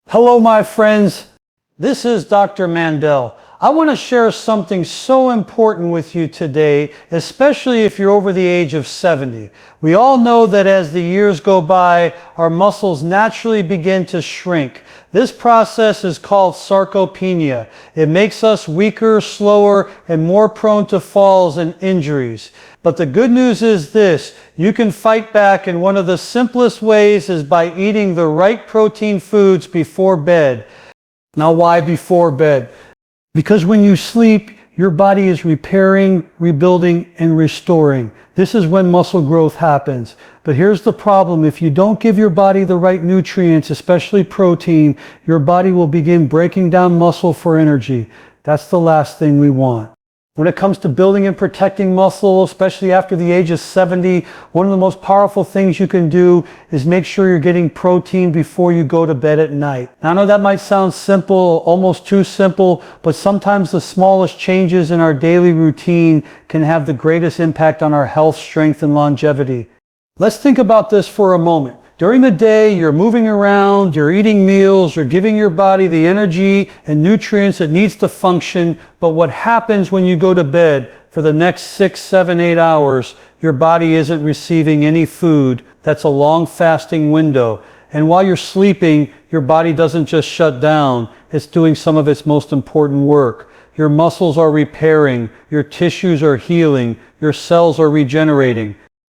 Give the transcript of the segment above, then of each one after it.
Hello, my friends. This is Dr. Mandell. I want to share something so important with you today, especially if you're over the age of 70. We all know that as the years go by, our muscles naturally begin to shrink. This process is called sarcopenia. It makes us weaker, slower, and more prone to falls and injuries. But the good news is this: you can fight back, and one of the simplest ways is by eating the right protein foods before bed. Now, why before bed? Because when you sleep, your body is repairing, rebuilding, and restoring. This is when muscle growth happens. But here's the problem: if you don't give your body the right nutrients, especially protein, your body will begin breaking down muscle for energy. That's the last thing we want. When it comes to building and protecting muscle, especially after the age of 70, one of the most powerful things you can do is make sure you're getting protein before you go to bed at night. Now, I know that might sound simple, almost too simple, but sometimes the smallest changes in our daily routine can have the greatest impact on our health, strength, and longevity. Let's think about this for a moment. During the day, you're moving around, you're eating meals, you're giving your body the energy and nutrients it needs to function. But what happens when you go to bed for the next 6, 7, 8 hours? Your body isn't receiving any food. That's a long fasting window. And while you're sleeping, your body doesn't just shut down. It's doing some of its most important work. Your muscles are repairing, your tissues are healing, your cells are regenerating.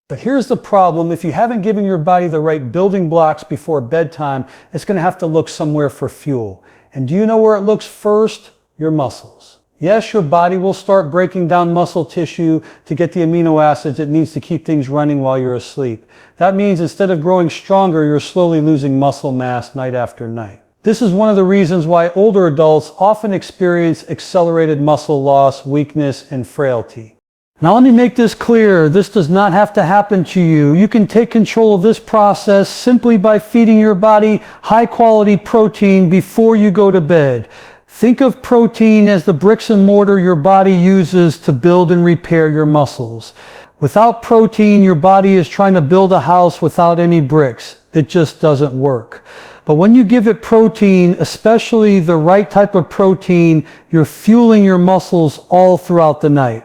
But here's the problem: if you haven't given your body the right building blocks before bedtime, it's going to have to look somewhere for fuel. And do you know where it looks first? Your muscles. Yes, your body will start breaking down muscle tissue to get the amino acids it needs to keep things running while you're asleep. That means instead of growing stronger, you're slowly losing muscle mass night after night. This is one of the reasons why older adults often experience accelerated muscle loss, weakness, and frailty. Now, let me make this clear: this does not have to happen to you. You can take control of this process simply by feeding your body high-quality protein before you go to bed. Think of protein as the bricks and mortar your body uses to build and repair your muscles. Without protein, your body is trying to build a house without any bricks. It just doesn't work. But when you give it protein, especially the right type of protein, you're fueling your muscles all throughout the night.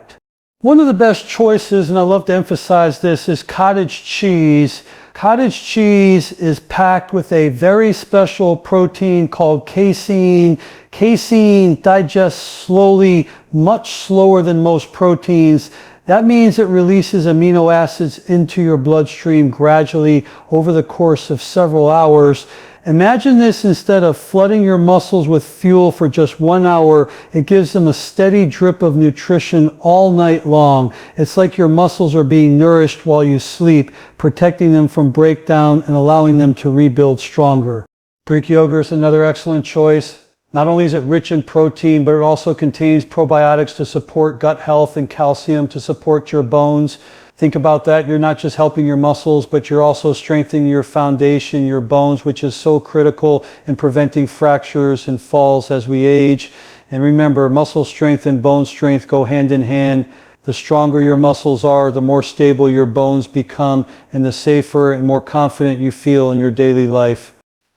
One of the best choices, and I love to emphasize this, is cottage cheese. Cottage cheese is packed with a very special protein called casein. Casein digests slowly, much slower than most proteins. That means it releases amino acids into your bloodstream gradually over the course of several hours. Imagine this: instead of flooding your muscles with fuel for just 1 hour, it gives them a steady drip of nutrition all night long. It's like your muscles are being nourished while you sleep, protecting them from breakdown and allowing them to rebuild stronger. Greek yogurt is another excellent choice. Not only is it rich in protein, but it also contains probiotics to support gut health and calcium to support your bones. Think about that. You're not just helping your muscles, but you're also strengthening your foundation, your bones, which is so critical in preventing fractures and falls as we age. And remember, muscle strength and bone strength go hand in hand. The stronger your muscles are, the more stable your bones become, and the safer and more confident you feel in your daily life.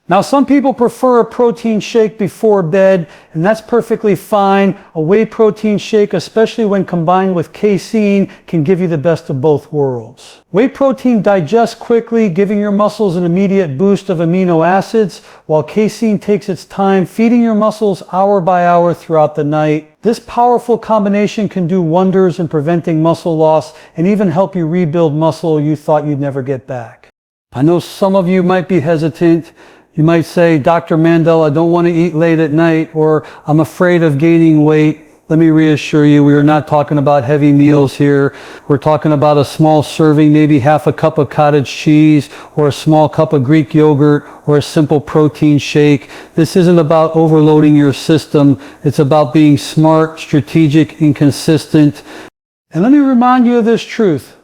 Now, some people prefer a protein shake before bed, and that's perfectly fine. A whey protein shake, especially when combined with casein, can give you the best of both worlds. Whey protein digests quickly, giving your muscles an immediate boost of amino acids, while casein takes its time, feeding your muscles hour by hour throughout the night. This powerful combination can do wonders in preventing muscle loss and even help you rebuild muscle you thought you'd never get back. I know some of you might be hesitant. You might say, "Dr. Mandell, I don't want to eat late at night," or "I'm afraid of gaining weight." Let me reassure you, we are not talking about heavy meals here. We're talking about a small serving, maybe half a cup of cottage cheese, or a small cup of Greek yogurt, or a simple protein shake. This isn't about overloading your system. It's about being smart, strategic, and consistent. And let me remind you of this truth: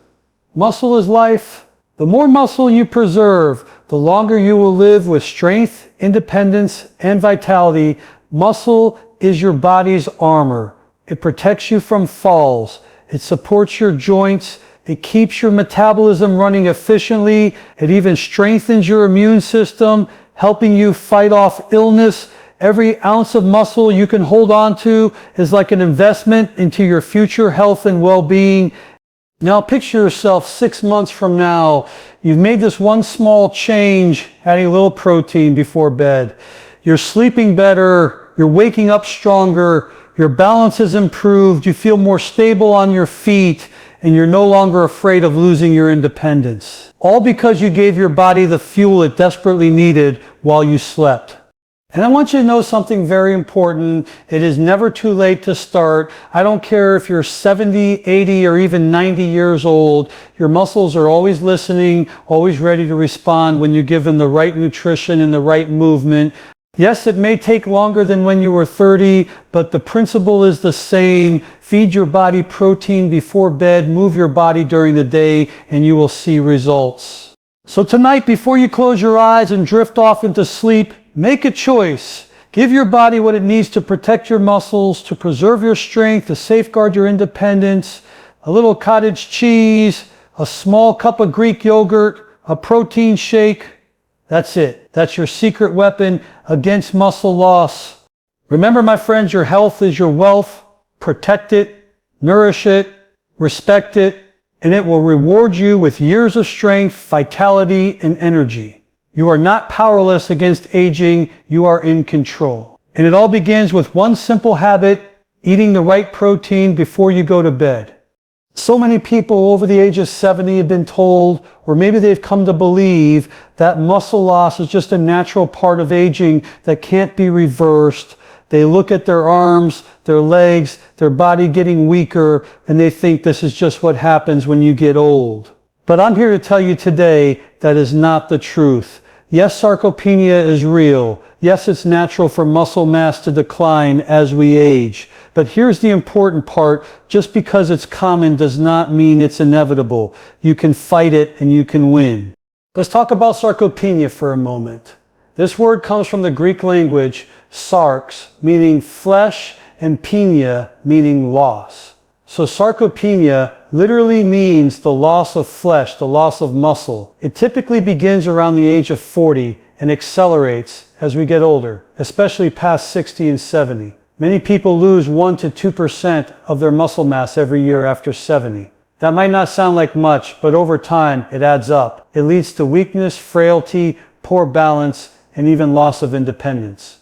muscle is life. The more muscle you preserve, the longer you will live with strength, independence, and vitality. Muscle is your body's armor. It protects you from falls. It supports your joints. It keeps your metabolism running efficiently. It even strengthens your immune system. helping you fight off illness. Every ounce of muscle you can hold on to is like an investment into your future health and well-being. Now picture yourself 6 months from now. You've made this one small change, adding a little protein before bed. You're sleeping better, you're waking up stronger, your balance is improved, you feel more stable on your feet, and you're no longer afraid of losing your independence. All because you gave your body the fuel it desperately needed while you slept. And I want you to know something very important. It is never too late to start. I don't care if you're 70, 80, or even 90 years old. Your muscles are always listening, always ready to respond when you give them the right nutrition and the right movement. Yes, it may take longer than when you were 30, but the principle is the same. Feed your body protein before bed, move your body during the day, and you will see results. So tonight, before you close your eyes and drift off into sleep, make a choice. Give your body what it needs to protect your muscles, to preserve your strength, to safeguard your independence. A little cottage cheese, a small cup of Greek yogurt, a protein shake. That's it. That's your secret weapon against muscle loss. Remember, my friends, your health is your wealth. Protect it, nourish it, respect it, and it will reward you with years of strength, vitality, and energy. You are not powerless against aging. You are in control. And it all begins with one simple habit: eating the right protein before you go to bed. So many people over the age of 70 have been told, or maybe they've come to believe, that muscle loss is just a natural part of aging that can't be reversed. They look at their arms, their legs, their body getting weaker, and they think this is just what happens when you get old. But I'm here to tell you today that is not the truth. Yes, sarcopenia is real. Yes, it's natural for muscle mass to decline as we age. But here's the important part: just because it's common does not mean it's inevitable. You can fight it and you can win. Let's talk about sarcopenia for a moment. This word comes from the Greek language, sarx, meaning flesh, and penia, meaning loss. So sarcopenia literally means the loss of flesh, the loss of muscle. It typically begins around the age of 40 and accelerates as we get older, especially past 60 and 70. Many people lose 1 to 2% of their muscle mass every year after 70. That might not sound like much, but over time it adds up. It leads to weakness, frailty, poor balance, and even loss of independence.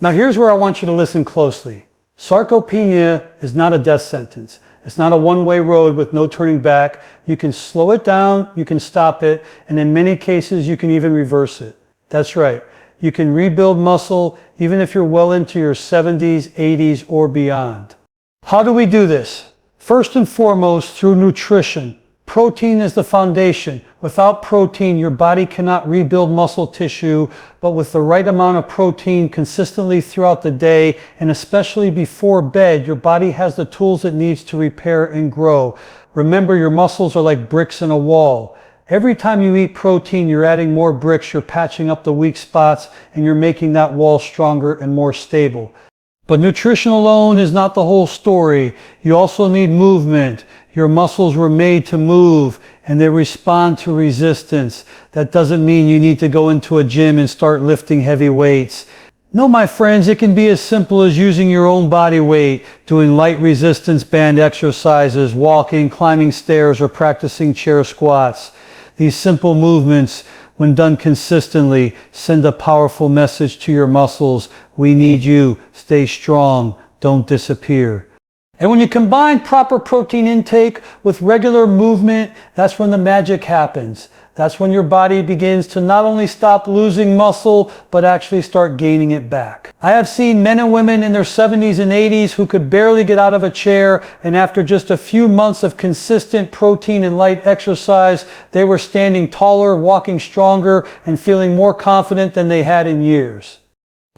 Now here's where I want you to listen closely. Sarcopenia is not a death sentence. It's not a one-way road with no turning back. You can slow it down, you can stop it, and in many cases you can even reverse it. That's right. You can rebuild muscle even if you're well into your 70s, 80s, or beyond. How do we do this? First and foremost, through nutrition. Protein is the foundation. Without protein, your body cannot rebuild muscle tissue, but with the right amount of protein consistently throughout the day, and especially before bed, your body has the tools it needs to repair and grow. Remember, your muscles are like bricks in a wall. Every time you eat protein, you're adding more bricks, you're patching up the weak spots, and you're making that wall stronger and more stable. But nutrition alone is not the whole story. You also need movement. Your muscles were made to move, and they respond to resistance. That doesn't mean you need to go into a gym and start lifting heavy weights. No, my friends, it can be as simple as using your own body weight, doing light resistance band exercises, walking, climbing stairs, or practicing chair squats. These simple movements, when done consistently, send a powerful message to your muscles. We need you. Stay strong. Don't disappear. And when you combine proper protein intake with regular movement, that's when the magic happens. That's when your body begins to not only stop losing muscle, but actually start gaining it back. I have seen men and women in their 70s and 80s who could barely get out of a chair, and after just a few months of consistent protein and light exercise, they were standing taller, walking stronger, and feeling more confident than they had in years.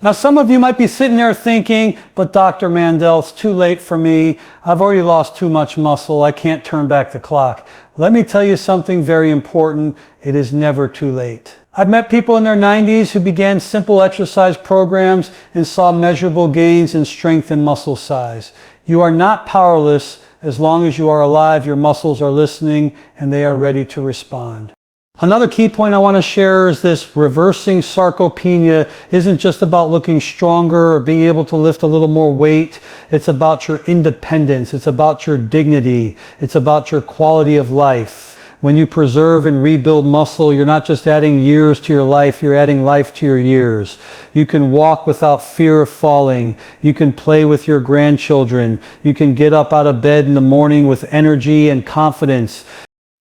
Now, some of you might be sitting there thinking, but Dr. Mandell, it's too late for me. I've already lost too much muscle. I can't turn back the clock. Let me tell you something very important. It is never too late. I've met people in their 90s who began simple exercise programs and saw measurable gains in strength and muscle size. You are not powerless as long as you are alive, your muscles are listening, and they are ready to respond. Another key point I want to share is this: reversing sarcopenia isn't just about looking stronger or being able to lift a little more weight. It's about your independence. It's about your dignity. It's about your quality of life. When you preserve and rebuild muscle, you're not just adding years to your life, you're adding life to your years. You can walk without fear of falling. You can play with your grandchildren. You can get up out of bed in the morning with energy and confidence.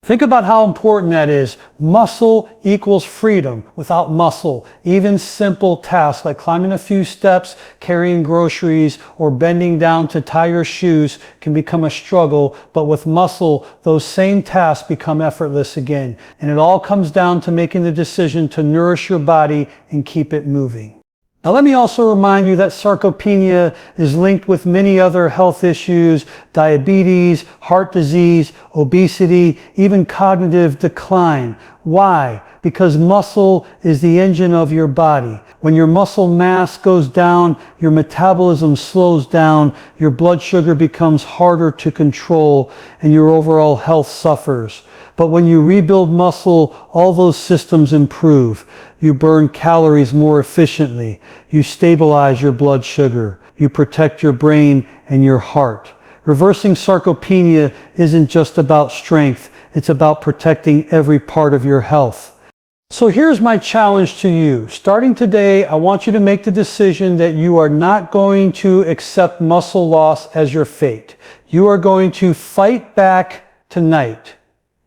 Think about how important that is. Muscle equals freedom. Without muscle, even simple tasks like climbing a few steps, carrying groceries, or bending down to tie your shoes can become a struggle. But with muscle, those same tasks become effortless again. And it all comes down to making the decision to nourish your body and keep it moving. Now let me also remind you that sarcopenia is linked with many other health issues: diabetes, heart disease, obesity, even cognitive decline. Why? Because muscle is the engine of your body. When your muscle mass goes down, your metabolism slows down, your blood sugar becomes harder to control, and your overall health suffers. But when you rebuild muscle, all those systems improve. You burn calories more efficiently. You stabilize your blood sugar. You protect your brain and your heart. Reversing sarcopenia isn't just about strength. It's about protecting every part of your health. So here's my challenge to you. Starting today, I want you to make the decision that you are not going to accept muscle loss as your fate. You are going to fight back tonight.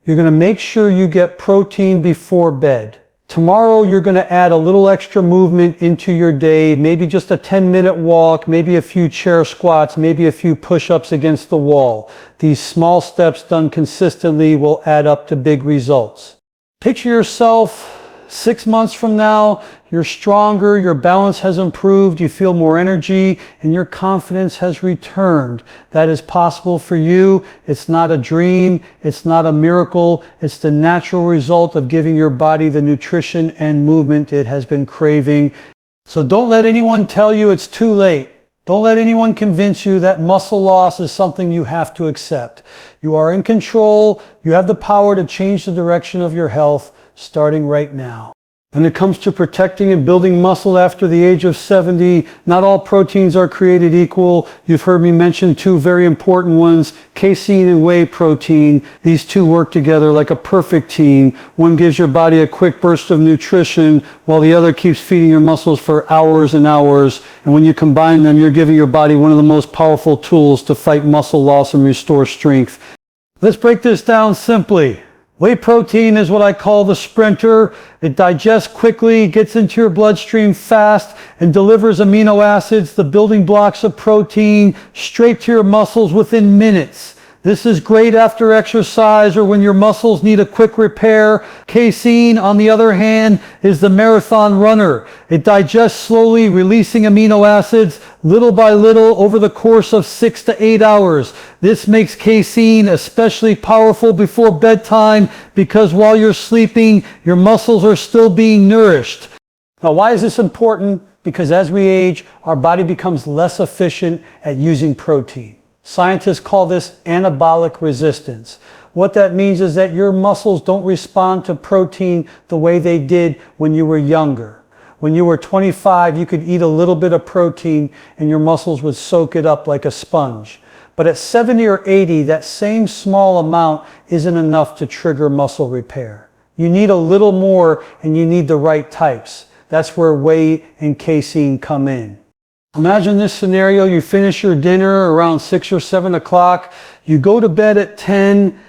You're going to make sure you get protein before bed. Tomorrow, you're going to add a little extra movement into your day, maybe just a 10-minute walk, maybe a few chair squats, maybe a few push-ups against the wall. These small steps done consistently will add up to big results. Picture yourself 6 months from now, you're stronger, your balance has improved, you feel more energy, and your confidence has returned. That is possible for you. It's not a dream, it's not a miracle, it's the natural result of giving your body the nutrition and movement it has been craving. So don't let anyone tell you it's too late. Don't let anyone convince you that muscle loss is something you have to accept. You are in control. You have the power to change the direction of your health starting right now. When it comes to protecting and building muscle after the age of 70, not all proteins are created equal. You've heard me mention two very important ones: casein and whey protein. These two work together like a perfect team. One gives your body a quick burst of nutrition, while the other keeps feeding your muscles for hours and hours. And when you combine them, you're giving your body one of the most powerful tools to fight muscle loss and restore strength. Let's break this down simply. Whey protein is what I call the sprinter. It digests quickly, gets into your bloodstream fast, and delivers amino acids, the building blocks of protein, straight to your muscles within minutes. This is great after exercise or when your muscles need a quick repair. Casein, on the other hand, is the marathon runner. It digests slowly, releasing amino acids little by little over the course of 6 to 8 hours. This makes casein especially powerful before bedtime because while you're sleeping, your muscles are still being nourished. Now, why is this important? Because as we age, our body becomes less efficient at using protein. Scientists call this anabolic resistance. What that means is that your muscles don't respond to protein the way they did when you were younger. When you were 25, you could eat a little bit of protein and your muscles would soak it up like a sponge. But at 70 or 80, that same small amount isn't enough to trigger muscle repair. You need a little more, and you need the right types. That's where whey and casein come in. Imagine this scenario: you finish your dinner around 6 or 7 o'clock, you go to bed at 10,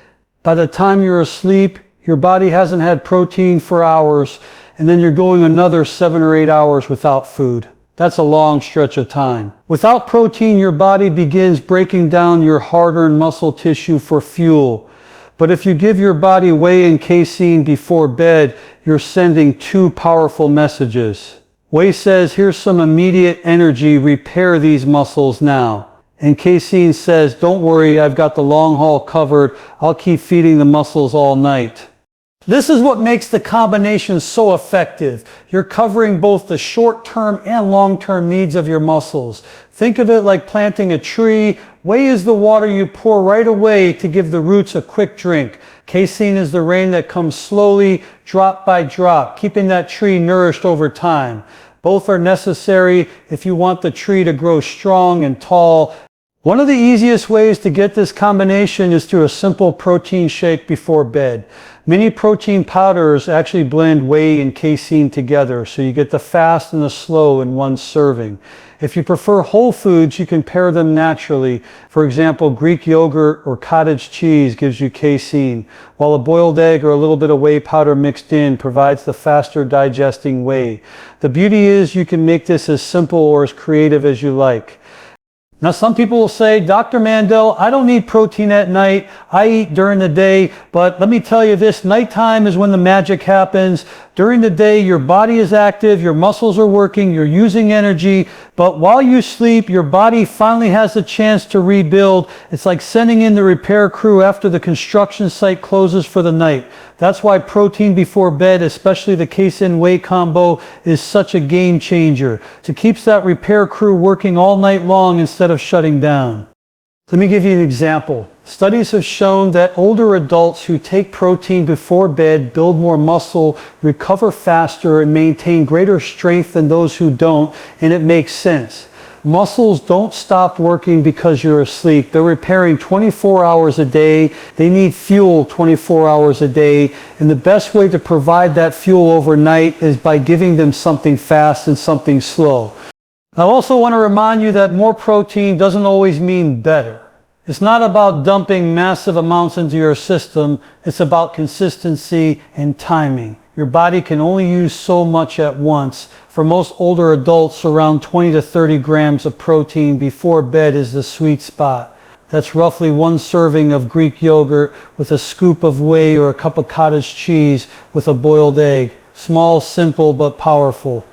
by the time you're asleep, your body hasn't had protein for hours, and then you're going another 7 or 8 hours without food. That's a long stretch of time. Without protein, your body begins breaking down your hard-earned muscle tissue for fuel. But if you give your body whey and casein before bed, you're sending two powerful messages. Whey says, here's some immediate energy, repair these muscles now. And casein says, don't worry, I've got the long haul covered. I'll keep feeding the muscles all night. This is what makes the combination so effective. You're covering both the short-term and long-term needs of your muscles. Think of it like planting a tree. Whey is the water you pour right away to give the roots a quick drink. Casein is the rain that comes slowly, drop by drop, keeping that tree nourished over time. Both are necessary if you want the tree to grow strong and tall. One of the easiest ways to get this combination is through a simple protein shake before bed. Many protein powders actually blend whey and casein together, so you get the fast and the slow in one serving. If you prefer whole foods, you can pair them naturally. For example, Greek yogurt or cottage cheese gives you casein, while a boiled egg or a little bit of whey powder mixed in provides the faster digesting whey. The beauty is you can make this as simple or as creative as you like. Now, some people will say, Dr. Mandell, I don't need protein at night. I eat during the day. But let me tell you this, nighttime is when the magic happens. During the day, your body is active, your muscles are working, you're using energy. But while you sleep, your body finally has a chance to rebuild. It's like sending in the repair crew after the construction site closes for the night. That's why protein before bed, especially the casein whey combo, is such a game changer. It keeps that repair crew working all night long instead of shutting down. Let me give you an example. Studies have shown that older adults who take protein before bed build more muscle, recover faster, and maintain greater strength than those who don't, and it makes sense. Muscles don't stop working because you're asleep. They're repairing 24 hours a day. They need fuel 24 hours a day. And the best way to provide that fuel overnight is by giving them something fast and something slow. I also want to remind you that more protein doesn't always mean better. It's not about dumping massive amounts into your system. It's about consistency and timing. Your body can only use so much at once. For most older adults, around 20 to 30 grams of protein before bed is the sweet spot. That's roughly one serving of Greek yogurt with a scoop of whey or a cup of cottage cheese with a boiled egg. Small, simple, but powerful.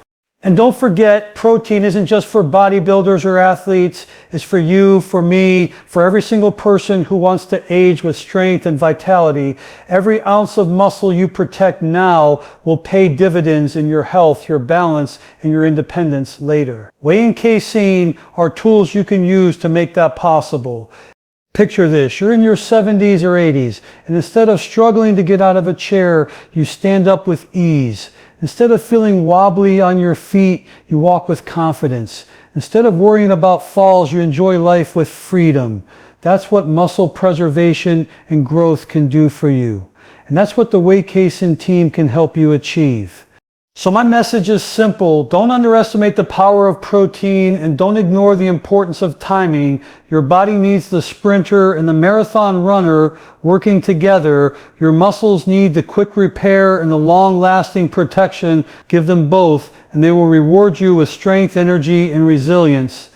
And don't forget, protein isn't just for bodybuilders or athletes. It's for you, for me, for every single person who wants to age with strength and vitality. Every ounce of muscle you protect now will pay dividends in your health, your balance, and your independence later. Whey and casein are tools you can use to make that possible. Picture this, you're in your 70s or 80s, and instead of struggling to get out of a chair, you stand up with ease. Instead of feeling wobbly on your feet, you walk with confidence. Instead of worrying about falls, you enjoy life with freedom. That's what muscle preservation and growth can do for you. And that's what the Whey Casein team can help you achieve. So my message is simple. Don't underestimate the power of protein and don't ignore the importance of timing. Your body needs the sprinter and the marathon runner working together. Your muscles need the quick repair and the long-lasting protection. Give them both and they will reward you with strength, energy, and resilience.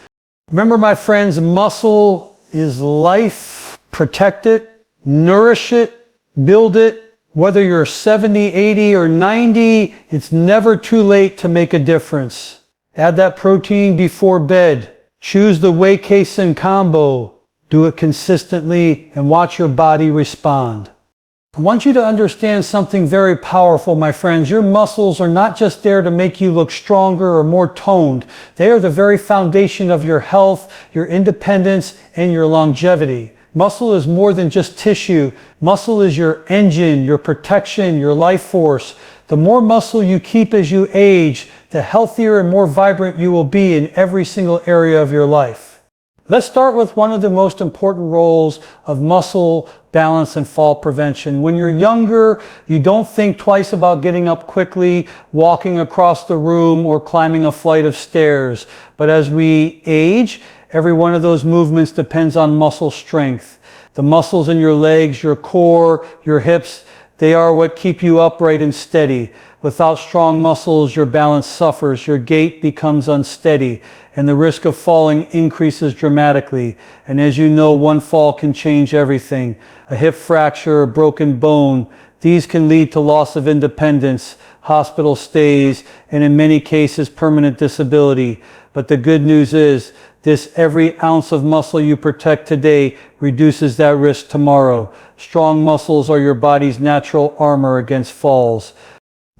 Remember, my friends, muscle is life. Protect it, nourish it, build it. Whether you're 70, 80, or 90, it's never too late to make a difference. Add that protein before bed. Choose the Whey Casein combo. Do it consistently and watch your body respond. I want you to understand something very powerful, my friends. Your muscles are not just there to make you look stronger or more toned. They are the very foundation of your health, your independence, and your longevity. Muscle is more than just tissue. Muscle is your engine, your protection, your life force. The more muscle you keep as you age, the healthier and more vibrant you will be in every single area of your life. Let's start with one of the most important roles of muscle balance and fall prevention. When you're younger, you don't think twice about getting up quickly, walking across the room, or climbing a flight of stairs. But as we age, every one of those movements depends on muscle strength. The muscles in your legs, your core, your hips, they are what keep you upright and steady. Without strong muscles, your balance suffers, your gait becomes unsteady, and the risk of falling increases dramatically. And as you know, one fall can change everything. A hip fracture, a broken bone, these can lead to loss of independence, hospital stays, and in many cases, permanent disability. But the good news is, every ounce of muscle you protect today reduces that risk tomorrow. Strong muscles are your body's natural armor against falls.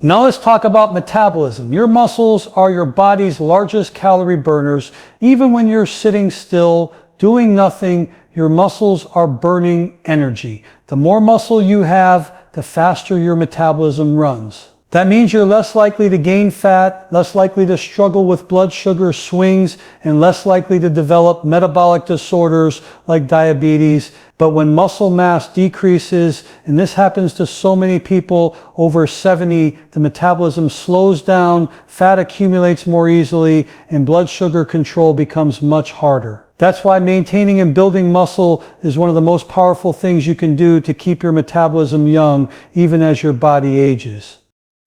Now let's talk about metabolism. Your muscles are your body's largest calorie burners. Even when you're sitting still, doing nothing, Your muscles are burning energy. The more muscle you have, the faster your metabolism runs. That means you're less likely to gain fat, less likely to struggle with blood sugar swings, and less likely to develop metabolic disorders like diabetes. But when muscle mass decreases, and this happens to so many people over 70, the metabolism slows down, fat accumulates more easily, and blood sugar control becomes much harder. That's why maintaining and building muscle is one of the most powerful things you can do to keep your metabolism young, even as your body ages.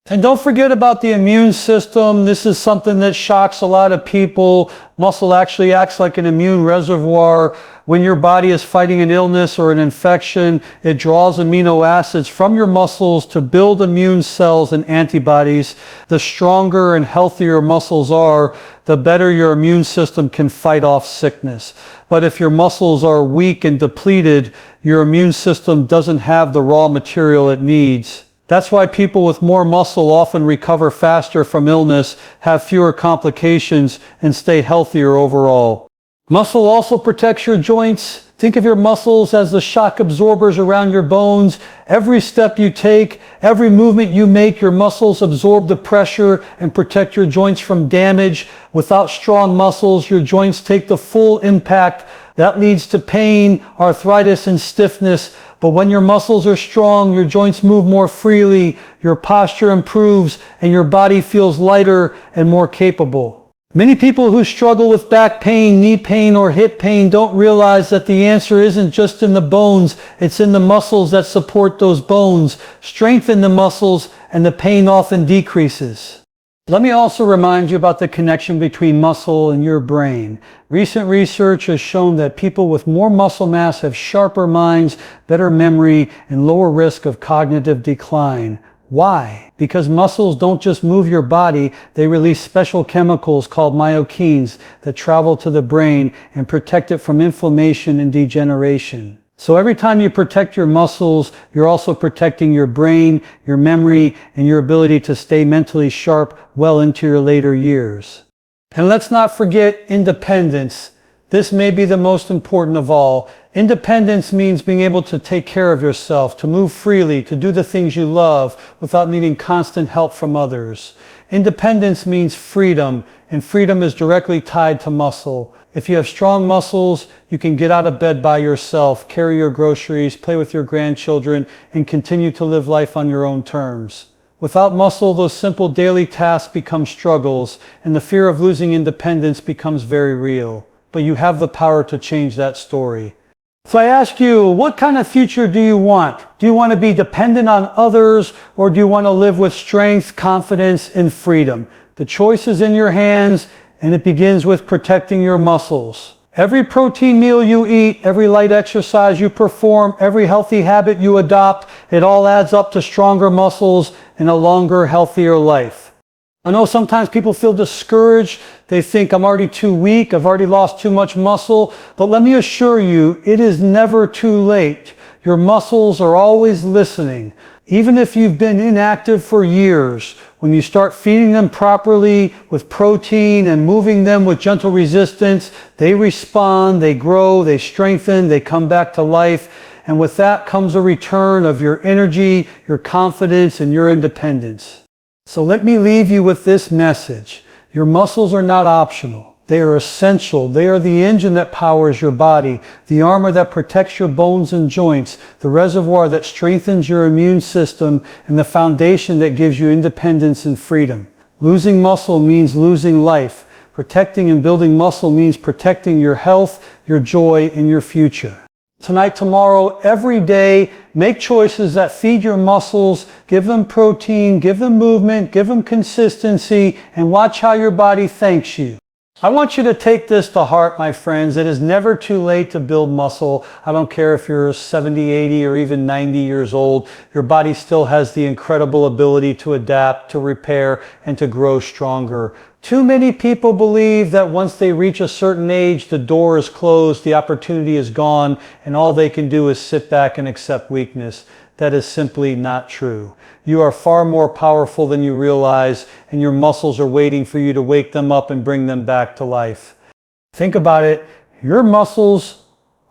And don't forget about the immune system. This is something that shocks a lot of people. Muscle actually acts like an immune reservoir. When your body is fighting an illness or an infection, it draws amino acids from your muscles to build immune cells and antibodies. The stronger and healthier muscles are, the better your immune system can fight off sickness. But if your muscles are weak and depleted, your immune system doesn't have the raw material it needs. That's why people with more muscle often recover faster from illness, have fewer complications, and stay healthier overall. Muscle also protects your joints. Think of your muscles as the shock absorbers around your bones. Every step you take, every movement you make, your muscles absorb the pressure and protect your joints from damage. Without strong muscles, your joints take the full impact. That leads to pain, arthritis, and stiffness. But when your muscles are strong, your joints move more freely, your posture improves, and your body feels lighter and more capable. Many people who struggle with back pain, knee pain, or hip pain don't realize that the answer isn't just in the bones, it's in the muscles that support those bones. Strengthen the muscles, and the pain often decreases. Let me also remind you about the connection between muscle and your brain. Recent research has shown that people with more muscle mass have sharper minds, better memory, and lower risk of cognitive decline. Why? Because muscles don't just move your body, they release special chemicals called myokines that travel to the brain and protect it from inflammation and degeneration. So every time you protect your muscles, you're also protecting your brain, your memory, and your ability to stay mentally sharp well into your later years. And let's not forget independence. This may be the most important of all. Independence means being able to take care of yourself, to move freely, to do the things you love without needing constant help from others. Independence means freedom, and freedom is directly tied to muscle. If you have strong muscles, you can get out of bed by yourself, carry your groceries, play with your grandchildren, and continue to live life on your own terms. Without muscle, those simple daily tasks become struggles, and the fear of losing independence becomes very real. But you have the power to change that story. So I ask you, what kind of future do you want? Do you want to be dependent on others, or do you want to live with strength, confidence, and freedom? The choice is in your hands, and it begins with protecting your muscles. Every protein meal you eat, every light exercise you perform, every healthy habit you adopt, it all adds up to stronger muscles and a longer, healthier life. I know sometimes people feel discouraged. They think, I'm already too weak, I've already lost too much muscle. But let me assure you, it is never too late. Your muscles are always listening. Even if you've been inactive for years, when you start feeding them properly with protein and moving them with gentle resistance, they respond, they grow, they strengthen, they come back to life. And with that comes a return of your energy, your confidence, and your independence. So let me leave you with this message. Your muscles are not optional. They are essential. They are the engine that powers your body, the armor that protects your bones and joints, the reservoir that strengthens your immune system, and the foundation that gives you independence and freedom. Losing muscle means losing life. Protecting and building muscle means protecting your health, your joy, and your future. Tonight, tomorrow, every day, make choices that feed your muscles, give them protein, give them movement, give them consistency, and watch how your body thanks you. I want you to take this to heart, my friends. It is never too late to build muscle. I don't care if you're 70, 80, or even 90 years old. Your body still has the incredible ability to adapt, to repair, and to grow stronger. Too many people believe that once they reach a certain age, the door is closed, the opportunity is gone, and all they can do is sit back and accept weakness. That is simply not true. You are far more powerful than you realize, and your muscles are waiting for you to wake them up and bring them back to life. Think about it. Your muscles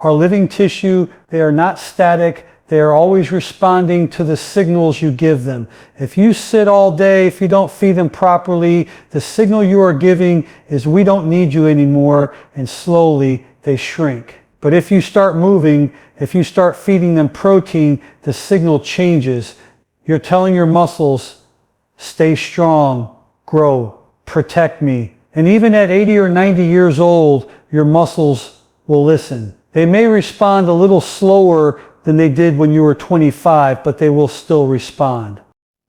are living tissue. They are not static. They are always responding to the signals you give them. If you sit all day, if you don't feed them properly, the signal you are giving is we don't need you anymore, and slowly they shrink. But if you start moving, if you start feeding them protein, the signal changes. You're telling your muscles, stay strong, grow, protect me. And even at 80 or 90 years old, your muscles will listen. They may respond a little slower than they did when you were 25, but they will still respond.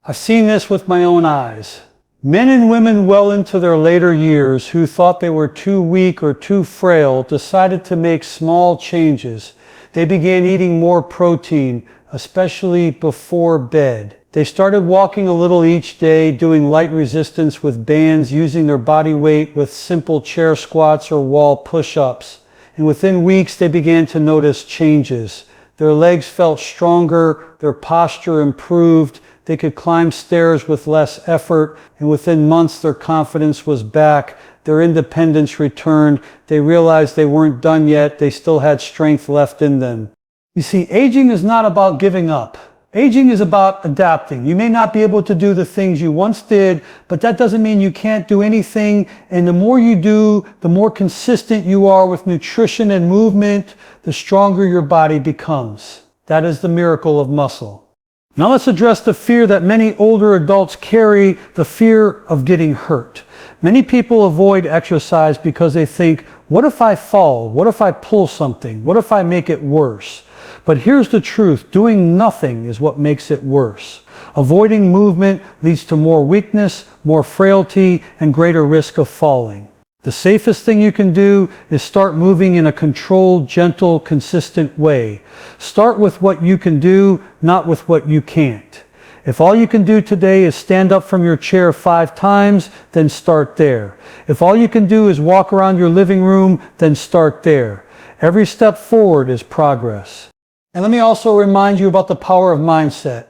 I've seen this with my own eyes. Men and women well into their later years who thought they were too weak or too frail decided to make small changes. They began eating more protein, especially before bed. They started walking a little each day, doing light resistance with bands, using their body weight with simple chair squats or wall push-ups. And within weeks, they began to notice changes. Their legs felt stronger, their posture improved, they could climb stairs with less effort, and within months their confidence was back, their independence returned, they realized they weren't done yet, they still had strength left in them. You see, aging is not about giving up. Aging is about adapting. You may not be able to do the things you once did, but that doesn't mean you can't do anything. And the more you do, the more consistent you are with nutrition and movement, the stronger your body becomes. That is the miracle of muscle. Now let's address the fear that many older adults carry, the fear of getting hurt. Many people avoid exercise because they think, what if I fall? What if I pull something? What if I make it worse? But here's the truth, doing nothing is what makes it worse. Avoiding movement leads to more weakness, more frailty, and greater risk of falling. The safest thing you can do is start moving in a controlled, gentle, consistent way. Start with what you can do, not with what you can't. If all you can do today is stand up from your chair 5 times, then start there. If all you can do is walk around your living room, then start there. Every step forward is progress. And let me also remind you about the power of mindset.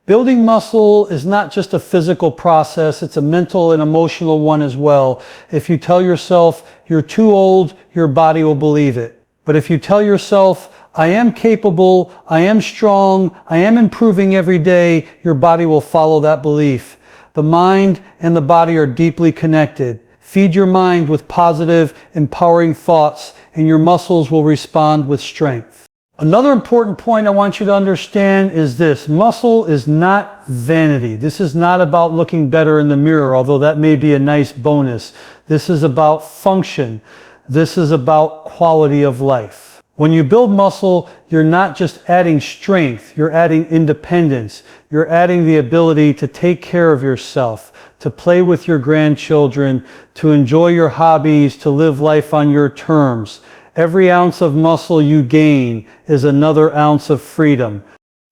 Building muscle is not just a physical process, it's a mental and emotional one as well. If you tell yourself you're too old, your body will believe it. But if you tell yourself, I am capable, I am strong, I am improving every day, your body will follow that belief. The mind and the body are deeply connected. Feed your mind with positive, empowering thoughts, and your muscles will respond with strength. Another important point I want you to understand is this. Muscle is not vanity. This is not about looking better in the mirror, although that may be a nice bonus. This is about function. This is about quality of life. When you build muscle, you're not just adding strength, you're adding independence. You're adding the ability to take care of yourself, to play with your grandchildren, to enjoy your hobbies, to live life on your terms. Every ounce of muscle you gain is another ounce of freedom.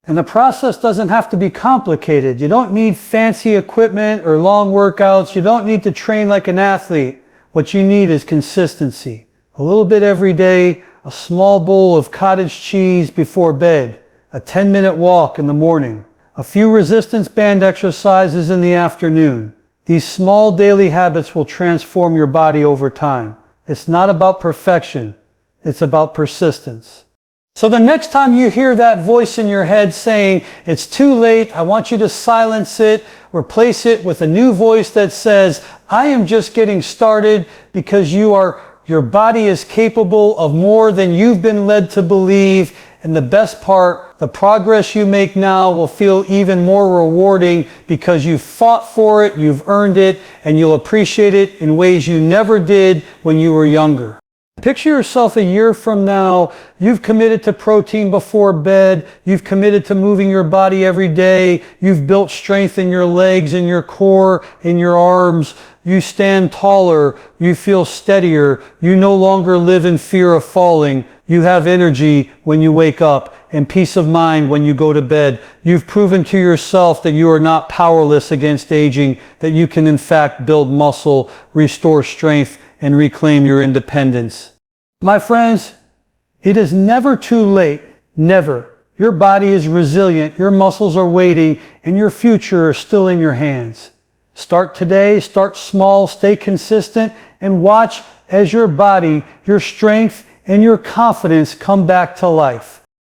And the process doesn't have to be complicated. You don't need fancy equipment or long workouts. You don't need to train like an athlete. What you need is consistency. A little bit every day, a small bowl of cottage cheese before bed, a 10-minute walk in the morning, a few resistance band exercises in the afternoon. These small daily habits will transform your body over time. It's not about perfection. It's about persistence. So the next time you hear that voice in your head saying, it's too late, I want you to silence it, replace it with a new voice that says, I am just getting started, because your body is capable of more than you've been led to believe. And the best part, the progress you make now will feel even more rewarding because you've fought for it, you've earned it, and you'll appreciate it in ways you never did when you were younger. Picture yourself a year from now. You've committed to protein before bed. You've committed to moving your body every day. You've built strength in your legs, in your core, in your arms. You stand taller. You feel steadier. You no longer live in fear of falling. You have energy when you wake up and peace of mind when you go to bed. You've proven to yourself that you are not powerless against aging, that you can in fact build muscle, restore strength, and reclaim your independence. My friends, it is never too late. Never. Your body is resilient, your muscles are waiting, and your future is still in your hands. Start today, start small, stay consistent, and watch as your body, your strength, and your confidence come back to life.